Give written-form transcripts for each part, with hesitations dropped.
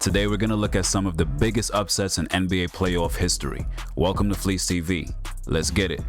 Today we're going to look at some of the biggest upsets in NBA playoff history. Welcome to Fleece TV. Let's get it.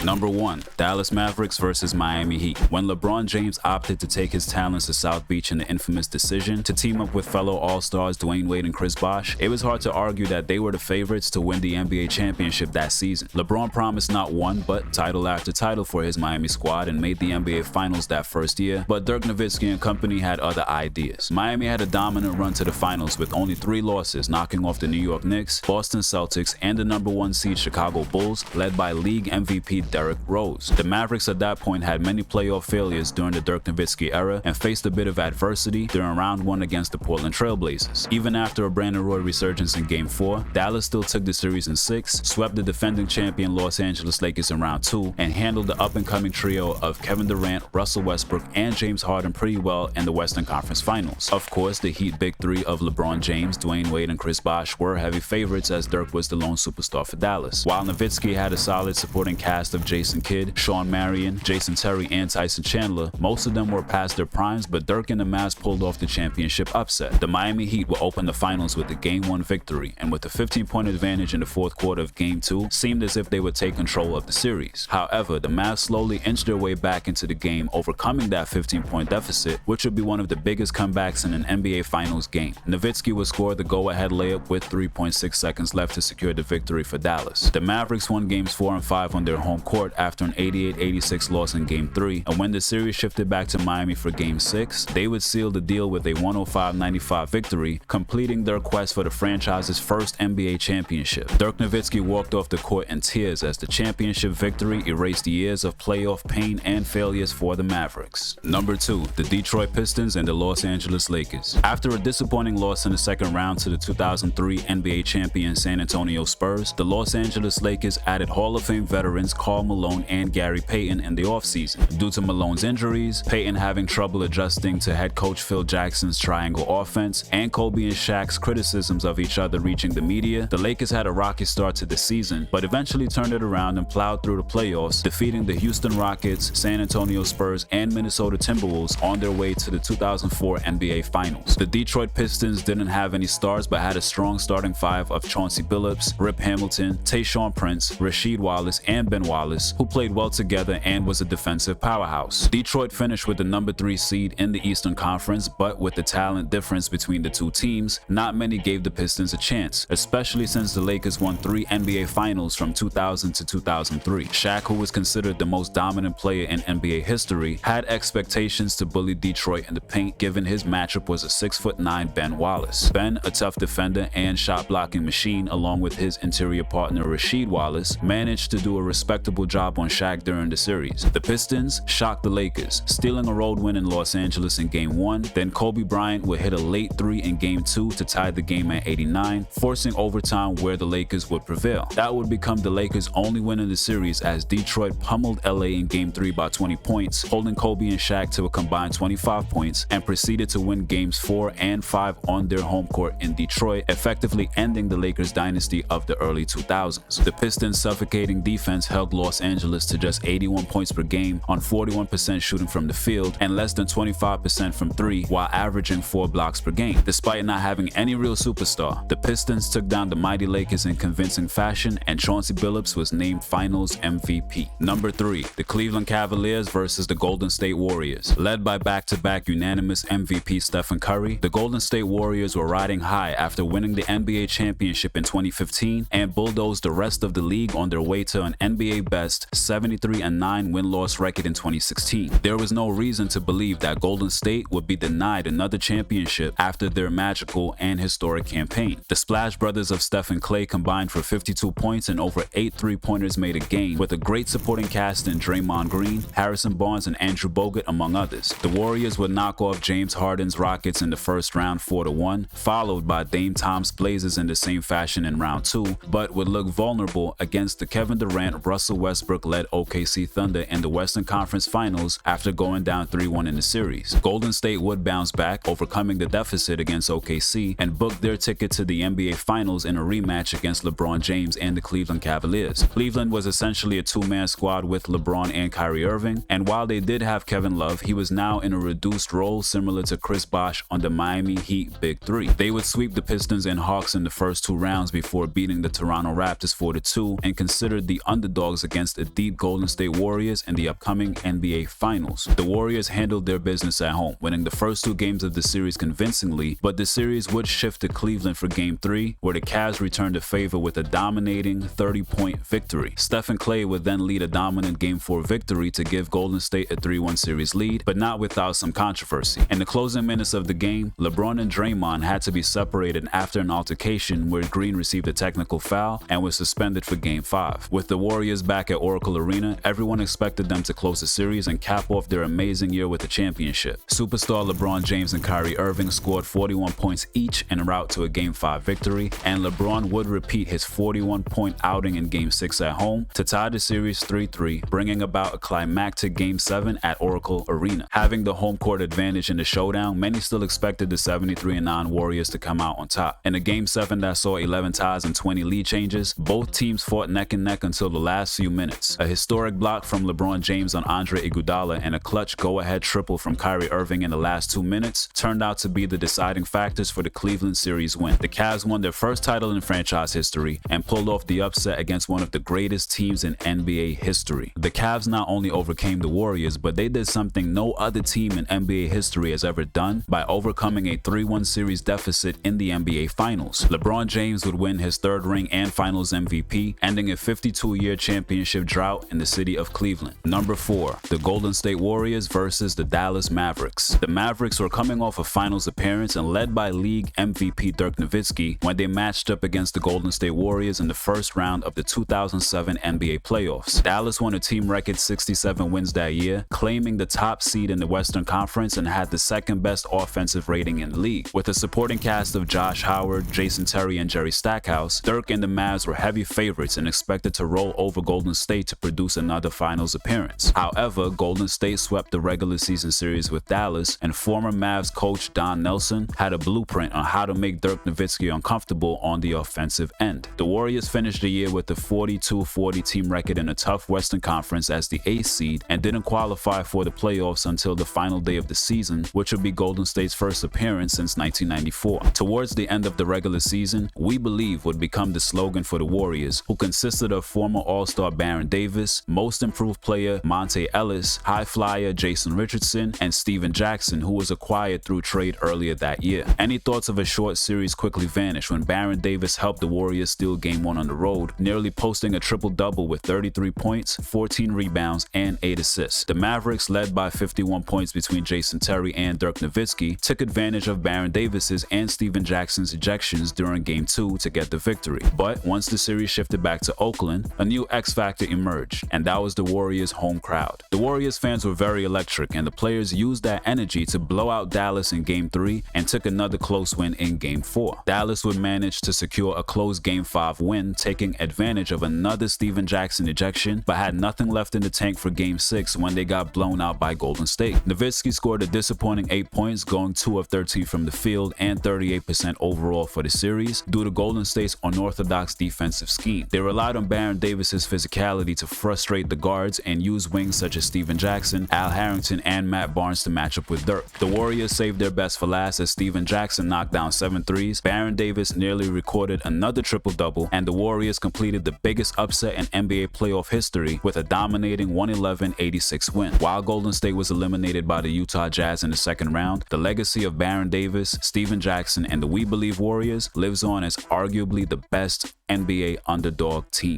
Number 1. Dallas Mavericks versus Miami Heat. When LeBron James opted to take his talents to South Beach in the infamous decision to team up with fellow All-Stars Dwayne Wade and Chris Bosh, it was hard to argue that they were the favorites to win the NBA championship that season. LeBron promised not one, but title after title for his Miami squad and made the NBA Finals that first year, but Dirk Nowitzki and company had other ideas. Miami had a dominant run to the finals with only 3 losses, knocking off the New York Knicks, Boston Celtics, and the number 1 seed Chicago Bulls, led by league MVP Derrick Rose. The Mavericks at that point had many playoff failures during the Dirk Nowitzki era and faced a bit of adversity during round 1 against the Portland Trail Blazers. Even after a Brandon Roy resurgence in Game 4, Dallas still took the series in 6, swept the defending champion Los Angeles Lakers in round 2, and handled the up-and-coming trio of Kevin Durant, Russell Westbrook, and James Harden pretty well in the Western Conference Finals. Of course, the Heat big 3 of LeBron James, Dwayne Wade, and Chris Bosh were heavy favorites as Dirk was the lone superstar for Dallas, while Nowitzki had a solid supporting cast of Jason Kidd, Sean Marion, Jason Terry, and Tyson Chandler. Most of them were past their primes, but Dirk and the Mavs pulled off the championship upset. The Miami Heat will open the finals with a Game 1 victory, and with a 15-point advantage in the fourth quarter of Game 2, seemed as if they would take control of the series. However, the Mavs slowly inched their way back into the game, overcoming that 15-point deficit, which would be one of the biggest comebacks in an NBA Finals game. Nowitzki would score the go-ahead layup with 3.6 seconds left to secure the victory for Dallas. The Mavericks won Games 4 and 5 on their home court after an 88-86 loss in Game 3, and when the series shifted back to Miami for Game 6, they would seal the deal with a 105-95 victory, completing their quest for the franchise's first NBA championship. Dirk Nowitzki walked off the court in tears as the championship victory erased years of playoff pain and failures for the Mavericks. Number 2. The Detroit Pistons and the Los Angeles Lakers. After a disappointing loss in the second round to the 2003 NBA champion San Antonio Spurs, the Los Angeles Lakers added Hall of Fame veterans Karl Malone and Gary Payton in the offseason. Due to Malone's injuries, Payton having trouble adjusting to head coach Phil Jackson's triangle offense, and Kobe and Shaq's criticisms of each other reaching the media, the Lakers had a rocky start to the season, but eventually turned it around and plowed through the playoffs, defeating the Houston Rockets, San Antonio Spurs, and Minnesota Timberwolves on their way to the 2004 NBA Finals. The Detroit Pistons didn't have any stars but had a strong starting 5 of Chauncey Billups, Rip Hamilton, Tayshaun Prince, Rasheed Wallace, and Ben Wallace, who played well together and was a defensive powerhouse. Detroit finished with the number 3 seed in the Eastern Conference, but with the talent difference between the two teams, not many gave the Pistons a chance, especially since the Lakers won 3 NBA Finals from 2000 to 2003. Shaq, who was considered the most dominant player in NBA history, had expectations to bully Detroit in the paint given his matchup was a 6'9" Ben Wallace. Ben, a tough defender and shot-blocking machine, along with his interior partner Rasheed Wallace, managed to do a respectable job on Shaq during the series. The Pistons shocked the Lakers, stealing a road win in Los Angeles in Game 1, then Kobe Bryant would hit a late 3 in Game 2 to tie the game at 89, forcing overtime where the Lakers would prevail. That would become the Lakers' only win in the series as Detroit pummeled LA in Game 3 by 20 points, holding Kobe and Shaq to a combined 25 points, and proceeded to win Games 4 and 5 on their home court in Detroit, effectively ending the Lakers' dynasty of the early 2000s. The Pistons' suffocating defense held Los Angeles to just 81 points per game on 41% shooting from the field and less than 25% from 3, while averaging 4 blocks per game. Despite not having any real superstar, the Pistons took down the mighty Lakers in convincing fashion, and Chauncey Billups was named Finals MVP. Number 3. The Cleveland Cavaliers versus the Golden State Warriors. Led by back-to-back unanimous MVP Stephen Curry, the Golden State Warriors were riding high after winning the NBA championship in 2015 and bulldozed the rest of the league on their way to an NBA best 73-9 win-loss record in 2016. There was no reason to believe that Golden State would be denied another championship after their magical and historic campaign. The Splash Brothers of Steph and Klay combined for 52 points and over 8 3-pointers made a game, with a great supporting cast in Draymond Green, Harrison Barnes, and Andrew Bogut, among others. The Warriors would knock off James Harden's Rockets in the first round 4-1, followed by Dame Tom's Blazers in the same fashion in round 2, but would look vulnerable against the Kevin Durant, Russell Westbrook-led OKC Thunder in the Western Conference Finals after going down 3-1 in the series. Golden State would bounce back, overcoming the deficit against OKC, and booked their ticket to the NBA Finals in a rematch against LeBron James and the Cleveland Cavaliers. Cleveland was essentially a two-man squad with LeBron and Kyrie Irving, and while they did have Kevin Love, he was now in a reduced role similar to Chris Bosh on the Miami Heat Big Three. They would sweep the Pistons and Hawks in the first two rounds before beating the Toronto Raptors 4-2 and considered the underdogs against a deep Golden State Warriors in the upcoming NBA Finals. The Warriors handled their business at home, winning the first two games of the series convincingly, but the series would shift to Cleveland for Game 3, where the Cavs returned the favor with a dominating 30-point victory. Steph and Klay would then lead a dominant Game 4 victory to give Golden State a 3-1 series lead, but not without some controversy. In the closing minutes of the game, LeBron and Draymond had to be separated after an altercation where Green received a technical foul and was suspended for Game 5. With the Warriors back at Oracle Arena, everyone expected them to close the series and cap off their amazing year with the championship. Superstar LeBron James and Kyrie Irving scored 41 points each en route to a Game 5 victory, and LeBron would repeat his 41-point outing in Game 6 at home to tie the series 3-3, bringing about a climactic Game 7 at Oracle Arena. Having the home court advantage in the showdown, many still expected the 73-9 Warriors to come out on top. In a Game 7 that saw 11 ties and 20 lead changes, both teams fought neck and neck until the last few minutes. A historic block from LeBron James on Andre Iguodala and a clutch go-ahead triple from Kyrie Irving in the last 2 minutes turned out to be the deciding factors for the Cleveland series win. The Cavs won their first title in franchise history and pulled off the upset against one of the greatest teams in NBA history. The Cavs not only overcame the Warriors, but they did something no other team in NBA history has ever done by overcoming a 3-1 series deficit in the NBA Finals. LeBron James would win his third ring and Finals MVP, ending a 52-year championship drought in the city of Cleveland. Number 4, the Golden State Warriors versus the Dallas Mavericks. The Mavericks were coming off a Finals appearance and led by league MVP Dirk Nowitzki when they matched up against the Golden State Warriors in the first round of the 2007 NBA playoffs. Dallas won a team record 67 wins that year, claiming the top seed in the Western Conference and had the second best offensive rating in the league. With a supporting cast of Josh Howard, Jason Terry, and Jerry Stackhouse, Dirk and the Mavs were heavy favorites and expected to roll over Golden State to produce another Finals appearance. However, Golden State swept the regular season series with Dallas, and former Mavs coach Don Nelson had a blueprint on how to make Dirk Nowitzki uncomfortable on the offensive end. The Warriors finished the year with a 42-40 team record in a tough Western Conference as the 8th seed and didn't qualify for the playoffs until the final day of the season, which would be Golden State's first appearance since 1994. Towards the end of the regular season, "We Believe" would become the slogan for the Warriors, who consisted of former All-Star Baron Davis, Most Improved Player Monte Ellis, High Flyer Jason Richardson, and Steven Jackson, who was acquired through trade earlier that year. Any thoughts of a short series quickly vanished when Baron Davis helped the Warriors steal Game 1 on the road, nearly posting a triple-double with 33 points, 14 rebounds, and 8 assists. The Mavericks, led by 51 points between Jason Terry and Dirk Nowitzki, took advantage of Baron Davis's and Steven Jackson's ejections during Game 2 to get the victory. But once the series shifted back to Oakland, a new X factor emerged, and that was the Warriors' home crowd. The Warriors fans were very electric, and the players used that energy to blow out Dallas in Game 3 and took another close win in Game 4. Dallas would manage to secure a close Game 5 win, taking advantage of another Steven Jackson ejection, but had nothing left in the tank for Game 6 when they got blown out by Golden State. Nowitzki scored a disappointing 8 points, going 2 of 13 from the field and 38% overall for the series due to Golden State's unorthodox defensive scheme. They relied on Baron Davis's physicality to frustrate the guards and use wings such as Steven Jackson, Al Harrington, and Matt Barnes to match up with Dirk. The Warriors saved their best for last as Steven Jackson knocked down 7 threes, Baron Davis nearly recorded another triple-double, and the Warriors completed the biggest upset in NBA playoff history with a dominating 111-86 win. While Golden State was eliminated by the Utah Jazz in the second round, the legacy of Baron Davis, Steven Jackson, and the We Believe Warriors lives on as arguably the best NBA underdog team.